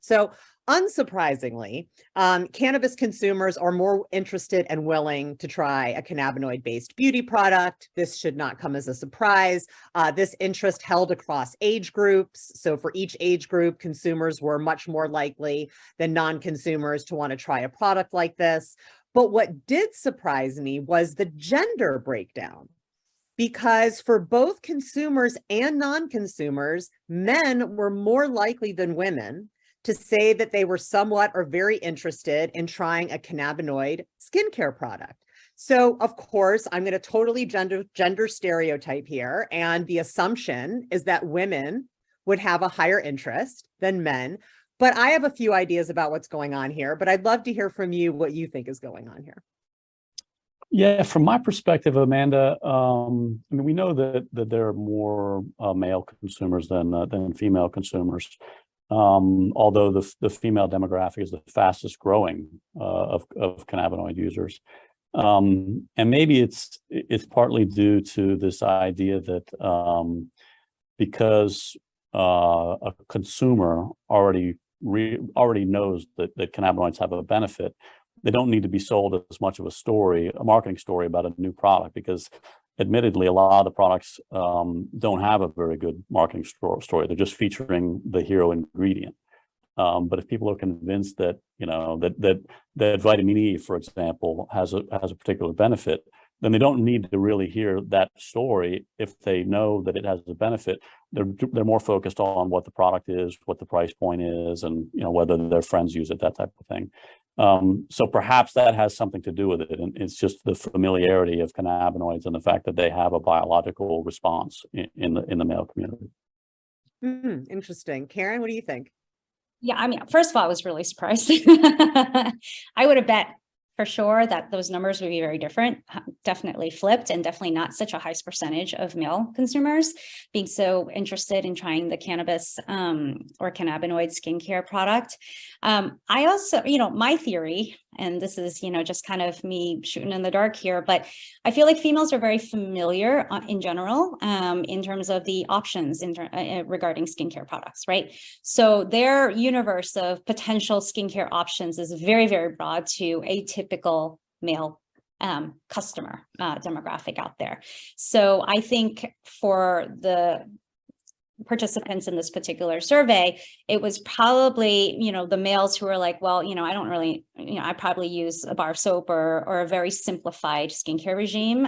So, unsurprisingly, cannabis consumers are more interested and willing to try a cannabinoid-based beauty product. This should not come as a surprise. This interest held across age groups. So, for each age group, consumers were much more likely than non-consumers to want to try a product like this. But what did surprise me was the gender breakdown. Because for both consumers and non-consumers, men were more likely than women to say that they were somewhat or very interested in trying a cannabinoid skincare product. So, of course, I'm going to totally gender stereotype here. And the assumption is that women would have a higher interest than men. But I have a few ideas about what's going on here, but I'd love to hear from you what you think is going on here. Yeah, from my perspective, Amanda, I mean, we know that there are more male consumers than female consumers. Although the female demographic is the fastest growing of cannabinoid users, and maybe it's partly due to this idea that because a consumer already knows that cannabinoids have a benefit, they don't need to be sold as much of a marketing story about a new product, because admittedly, a lot of the products don't have a very good marketing story. They're just featuring the hero ingredient. But if people are convinced that, that vitamin E, for example, has a particular benefit, then they don't need to really hear that story. If they know that it has a benefit, they're more focused on what the product is, what the price point is, and whether their friends use it, that type of thing. So perhaps that has something to do with it, and it's just the familiarity of cannabinoids and the fact that they have a biological response in the male community. Interesting. Karen, what do you think? Yeah, I mean, first of all, I was really surprised. I would have bet for sure that those numbers would be very different, definitely flipped, and definitely not such a high percentage of male consumers being so interested in trying the cannabis or cannabinoid skincare product. I also, my theory, and this is, just kind of me shooting in the dark here, but I feel like females are very familiar in general in terms of the options regarding skincare products, right? So their universe of potential skincare options is very, very broad to a typical male customer demographic out there. So I think for the participants in this particular survey, it was probably, the males who are like, well, I don't really, I probably use a bar of soap or a very simplified skincare regime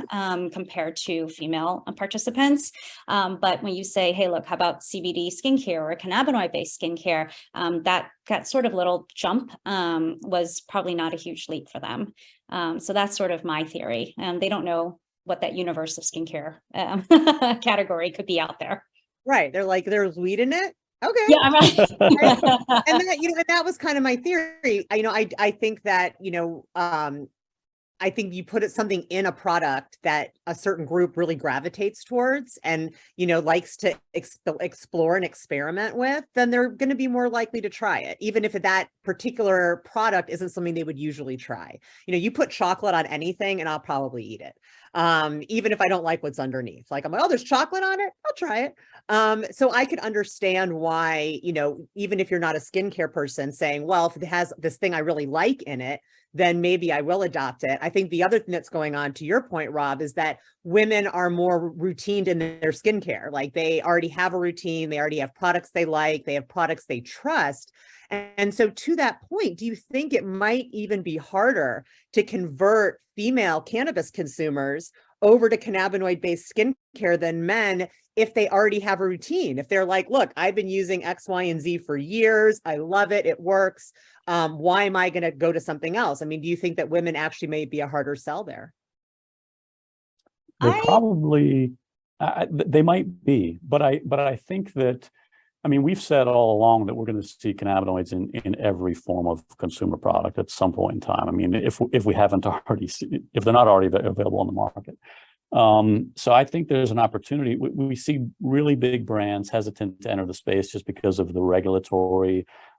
compared to female participants. But when you say, hey, look, how about CBD skincare or cannabinoid-based skincare, that sort of little jump was probably not a huge leap for them. So that's sort of my theory. They don't know what that universe of skincare category could be out there. Right. They're like, there's weed in it. Okay. Yeah, I'm right. And that, that was kind of my theory. I think that, I think you put something in a product that a certain group really gravitates towards and, likes to explore and experiment with, then they're going to be more likely to try it, even if that particular product isn't something they would usually try. You put chocolate on anything and I'll probably eat it. Even if I don't like what's underneath, like I'm like, oh, there's chocolate on it, I'll try it. So I could understand why, even if you're not a skincare person, saying, well, if it has this thing I really like in it, then maybe I will adopt it. I think the other thing that's going on, to your point, Rob, is that women are more routined in their skincare. Like they already have a routine, they already have products they like, they have products they trust. And so to that point, do you think it might even be harder to convert female cannabis consumers over to cannabinoid-based skincare than men if they already have a routine? If they're like, look, I've been using X, Y, and Z for years, I love it, it works. Why am I going to go to something else? I mean, do you think that women actually may be a harder sell there? They might be, but I think that, we've said all along that we're going to see cannabinoids in every form of consumer product at some point in time. If we haven't already, if they're not already available on the market. So I think there's an opportunity. We see really big brands hesitant to enter the space just because of the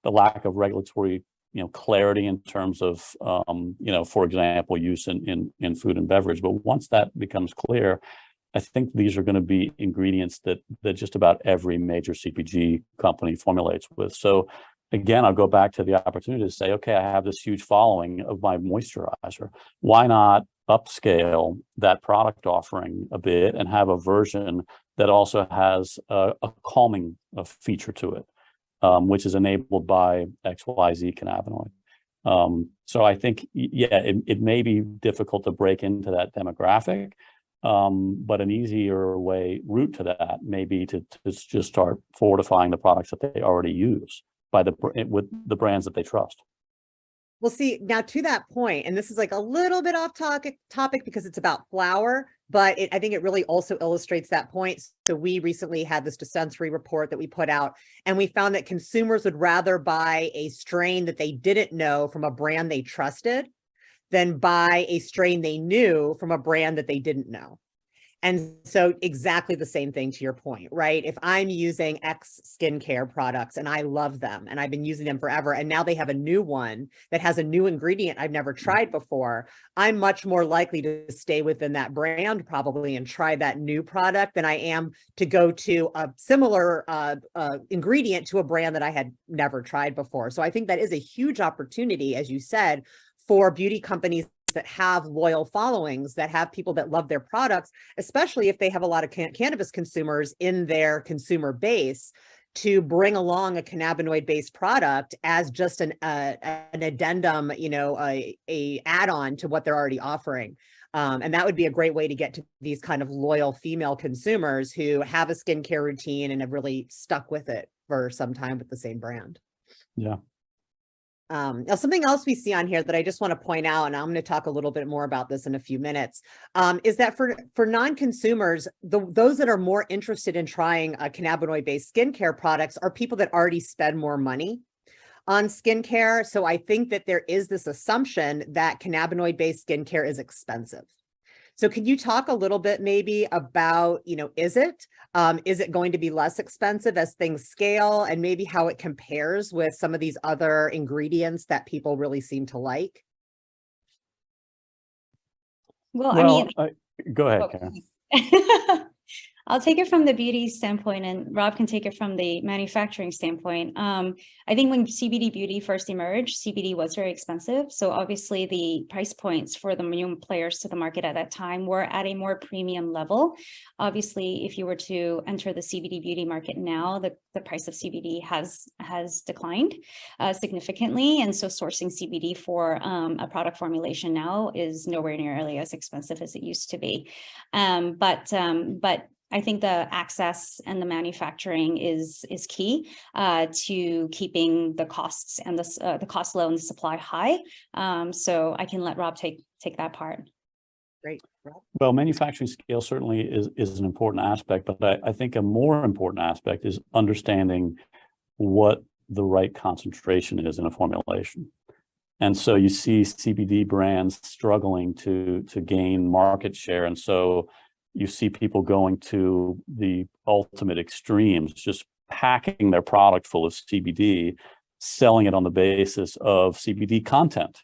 lack of regulatory, clarity in terms of, for example, use in food and beverage. But once that becomes clear, I think these are going to be ingredients that just about every major CPG company formulates with. So again, I'll go back to the opportunity to say, okay, I have this huge following of my moisturizer. Why not upscale that product offering a bit and have a version that also has a calming feature to it, which is enabled by XYZ cannabinoid. So I think, yeah, it may be difficult to break into that demographic, but an easier route to that may be to just start fortifying the products that they already use with the brands that they trust. Well, see, now to that point, and this is like a little bit off topic because it's about flower, but I think it really also illustrates that point. So we recently had this dispensary report that we put out, and we found that consumers would rather buy a strain that they didn't know from a brand they trusted than buy a strain they knew from a brand that they didn't know. And so exactly the same thing to your point, right? If I'm using X skincare products and I love them and I've been using them forever, and now they have a new one that has a new ingredient I've never tried before, I'm much more likely to stay within that brand probably and try that new product than I am to go to a similar ingredient to a brand that I had never tried before. So I think that is a huge opportunity, as you said, for beauty companies that have loyal followings, that have people that love their products, especially if they have a lot of cannabis consumers in their consumer base, to bring along a cannabinoid-based product as just an addendum, a add-on to what they're already offering. And that would be a great way to get to these kind of loyal female consumers who have a skincare routine and have really stuck with it for some time with the same brand. Yeah. Now, something else we see on here that I just want to point out, and I'm going to talk a little bit more about this in a few minutes, is that for non-consumers, those that are more interested in trying cannabinoid-based skincare products are people that already spend more money on skincare. So I think that there is this assumption that cannabinoid-based skincare is expensive. So can you talk a little bit maybe about, is it going to be less expensive as things scale, and maybe how it compares with some of these other ingredients that people really seem to like? Well, go ahead, Karen. I'll take it from the beauty standpoint, and Rob can take it from the manufacturing standpoint. I think when CBD beauty first emerged, CBD was very expensive. So obviously the price points for the new players to the market at that time were at a more premium level. Obviously, if you were to enter the CBD beauty market now, the price of CBD has declined significantly. And so sourcing CBD for a product formulation now is nowhere nearly as expensive as it used to be. But I think the access and the manufacturing is key to keeping the costs and the cost low and the supply high. So I can let Rob take that part. Great. Rob? Well, manufacturing scale certainly is an important aspect, but I think a more important aspect is understanding what the right concentration is in a formulation. And so you see CBD brands struggling to gain market share. And so you see people going to the ultimate extremes, just packing their product full of CBD, selling it on the basis of CBD content,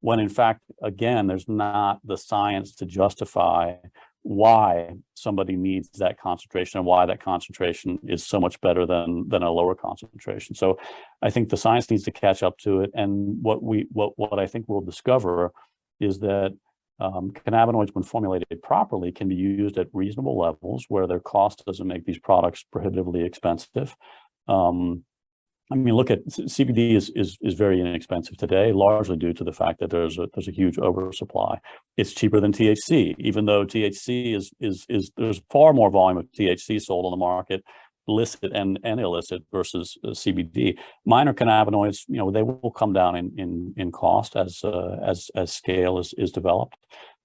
when in fact, again, there's not the science to justify why somebody needs that concentration and why that concentration is so much better than a lower concentration. So I think the science needs to catch up to it. And what I think we'll discover is that cannabinoids, when formulated properly, can be used at reasonable levels where their cost doesn't make these products prohibitively expensive. Look at CBD is very inexpensive today, largely due to the fact that there's a huge oversupply. It's cheaper than THC, even though THC is there's far more volume of THC sold on the market, illicit and illicit, versus CBD. Minor cannabinoids, they will come down in cost as scale is developed.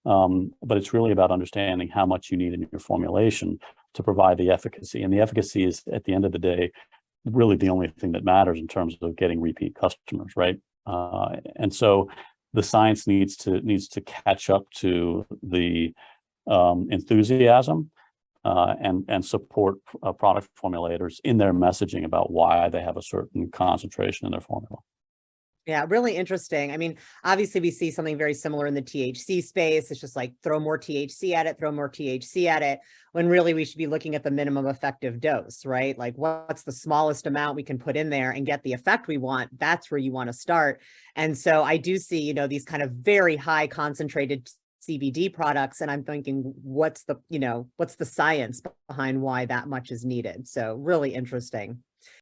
But it's really about understanding how much you need in your formulation to provide the efficacy. And the efficacy is, at the end of the day, really the only thing that matters in terms of getting repeat customers, right? And so the science needs to catch up to the enthusiasm and support product formulators in their messaging about why they have a certain concentration in their formula. Yeah, really interesting. I mean, obviously we see something very similar in the THC space. It's just like throw more THC at it, throw more THC at it, when really we should be looking at the minimum effective dose, right? Like what's the smallest amount we can put in there and get the effect we want? That's where you want to start. And so I do see, you know, these kind of very high concentrated CBD products, and I'm thinking, what's the, you know, what's the science behind why that much is needed? So really interesting.